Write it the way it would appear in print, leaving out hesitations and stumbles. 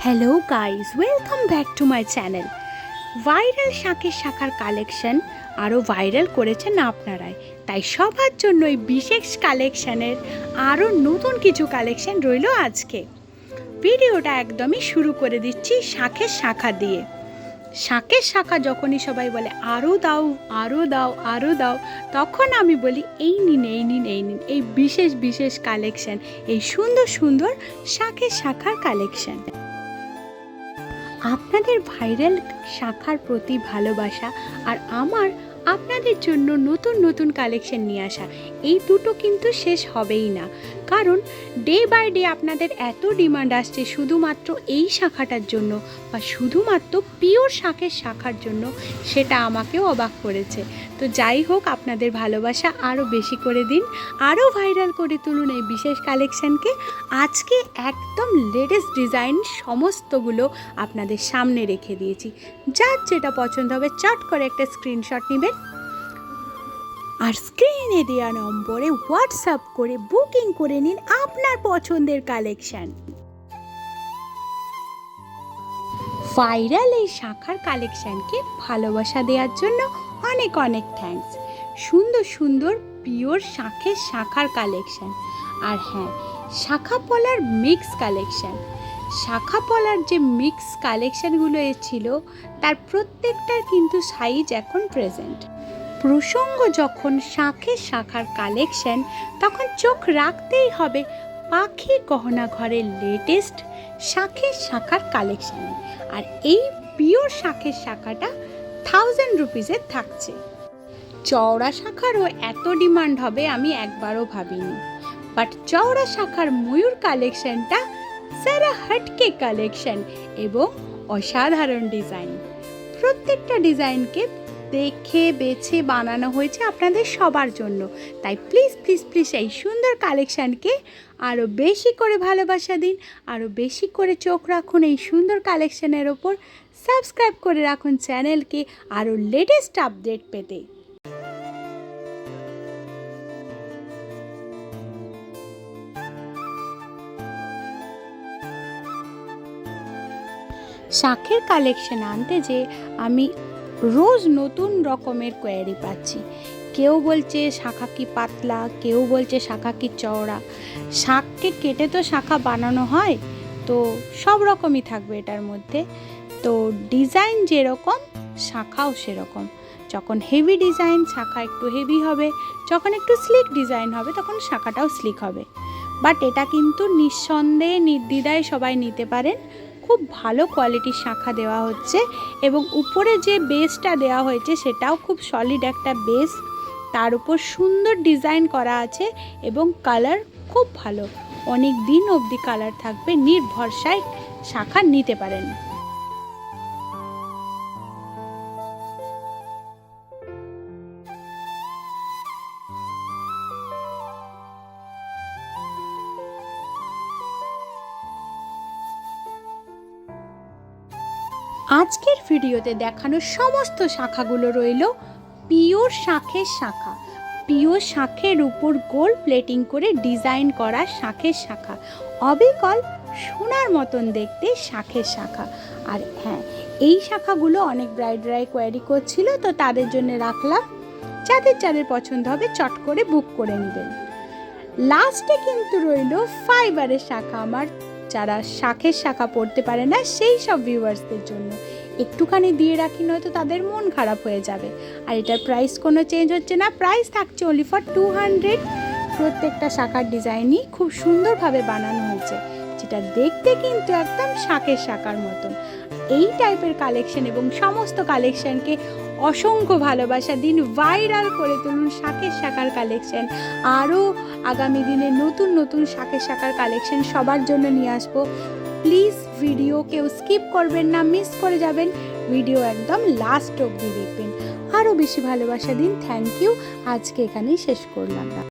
Hello guys, welcome back to my channel. Viral শাঁখের শাখার collection আরও ভাইরাল করেছেন আপনারাই, তাই সবার জন্য এই বিশেষ কালেকশানের আরও নতুন কিছু কালেকশন রইল। আজকে ভিডিওটা একদমই শুরু করে দিচ্ছি শাঁখের শাখা দিয়ে। শাঁখের শাখা যখনই সবাই বলে আরও দাও আরও দাও আরও দাও, তখন আমি বলি এই নিন এই নিন এই নিন, এই বিশেষ বিশেষ কালেকশন, এই সুন্দর সুন্দর শাঁখের শাখার কালেকশন। আপনাদের ভাইরাল শাখার প্রতি ভালোবাসা আর আমার আপনাদের জন্য নতুন নতুন কালেকশন নিয়ে আসা, এই দুটো কিন্তু শেষ হবেই না। কারণ ডে বাই ডে আপনাদের এত ডিমান্ড আসছে শুধুমাত্র এই শাখাটার জন্য বা শুধুমাত্র পিওর শাঁখের শাখার জন্য, সেটা আমাকেও অবাক করেছে। তো যাই হোক, আপনাদের ভালোবাসা আরও বেশি করে দিন, আরও ভাইরাল করে তুলুন এই বিশেষ কালেকশানকে। আজকে একদম লেটেস্ট ডিজাইন সমস্তগুলো আপনাদের সামনে রেখে দিয়েছি। যার যেটা পছন্দ হবে চট করে একটা স্ক্রিনশট নেবেন আর স্ক্রিনে দেওয়া নম্বরে হোয়াটসঅ্যাপ করে বুকিং করে নিন আপনার পছন্দের কালেকশন। ভাইরাল এই শাখার কালেকশনকে ভালোবাসা দেওয়ার জন্য অনেক অনেক থ্যাঙ্কস। সুন্দর সুন্দর পিওর শাঁখের শাখার কালেকশন, আর হ্যাঁ, শাখা পলার মিক্স কালেকশন। শাখা পলার যে মিক্স কালেকশানগুলো ছিল তার প্রত্যেকটার কিন্তু সাইজ এখন প্রেজেন্ট। প্রসঙ্গ যখন শাঁখের শাখার কালেকশন, তখন চোখ রাখতেই হবে পাখি গহনা ঘরের লেটেস্ট শাঁখের শাখার কালেকশানে। আর এই পিওর শাঁখের শাখাটা 1000 রুপিসের থাকছে। চওড়া শাখারও এত ডিমান্ড হবে আমি একবারও ভাবিনি, বাট চওড়া শাখার ময়ূর কালেকশনটা সারা হটকে কালেকশন এবং অসাধারণ ডিজাইন। প্রত্যেকটা ডিজাইনকে দেখে বেছে বানানো হয়েছে আপনাদের সবার জন্য। তাই প্লিজ প্লিজ প্লিজ এই সুন্দর কালেকশানকে আরও বেশি করে ভালোবাসা দিন, আরও বেশি করে চোখ রাখুন এই সুন্দর কালেকশানের ওপর। সাবস্ক্রাইব করে রাখুন চ্যানেলকে আরও লেটেস্ট আপডেট পেতে। শাঁখের কালেকশন আনতে যে আমি রোজ নতুন রকমের কোয়ারি পাচ্ছি। কেউ বলছে শাখা কি পাতলা, কেউ বলছে শাখা কি চওড়া। শাঁখকে কেটে তো শাখা বানানো হয়, তো সব রকমই থাকবে এটার মধ্যে। তো ডিজাইন যেরকম শাখাও সেরকম। যখন হেভি ডিজাইন শাখা একটু হেভি হবে, যখন একটু স্লিক ডিজাইন হবে তখন শাখাটাও স্লিক হবে। বাট এটা কিন্তু নিঃসন্দেহে নির্দ্বিধায় সবাই নিতে পারেন। খুব ভালো কোয়ালিটির শাখা দেওয়া হচ্ছে এবং উপরে যে বেসটা দেওয়া হয়েছে সেটাও খুব সলিড একটা বেস। তার উপর সুন্দর ডিজাইন করা আছে এবং কালার খুব ভালো, অনেক দিন অবধি কালার থাকবে। নির্ভরসায় শাখা নিতে পারেন। আজকের ভিডিওতে দেখানো সমস্ত শাখাগুলো রইল পিওর শাঁখের শাখা। পিওর শাঁখের উপর গোল্ড প্লেটিং করে ডিজাইন করা শাঁখের শাখা, অবিকল সোনার মতন দেখতে শাঁখের শাখা। আর হ্যাঁ, এই শাখাগুলো অনেক ব্রাইডরাই কোয়ারি করছিল, তো তাদের জন্য রাখলাম। যাদের যাদের পছন্দ হবে চট করে বুক করে নেবেন। লাস্টে কিন্তু রইল ফাইবারের শাখা, আমার যারা শাঁখের শাখা পড়তে পারে না সেই সব ভিউয়ার্সদের জন্য একটুখানি দিয়ে রাখি, নয়তো তাদের মন খারাপ হয়ে যাবে। আর এটার প্রাইস কোনো চেঞ্জ হচ্ছে না, প্রাইস থাকছে অনলি ফর 200। প্রত্যেকটা শাখার ডিজাইনই খুব সুন্দরভাবে বানানো হয়েছে, যেটা দেখতে কিন্তু একদম শাঁখের শাখার মতন। এই টাইপের কালেকশন এবং সমস্ত কালেকশনকে অসংখ্য ভালোবাসা দিন, ভাইরাল করে তুলুন শাঁখের শাখার কালেকশন। আরও আগামী দিনে নতুন নতুন শাঁখের শাখার কালেকশন সবার জন্য নিয়ে আসবো। প্লিজ ভিডিও কেউ স্কিপ করবেন না, মিস করে যাবেন। ভিডিও একদম লাস্ট অবধি দেখবেন। আরও বেশি ভালোবাসা দিন। Thank you. আজকে এখানেই শেষ করলাম।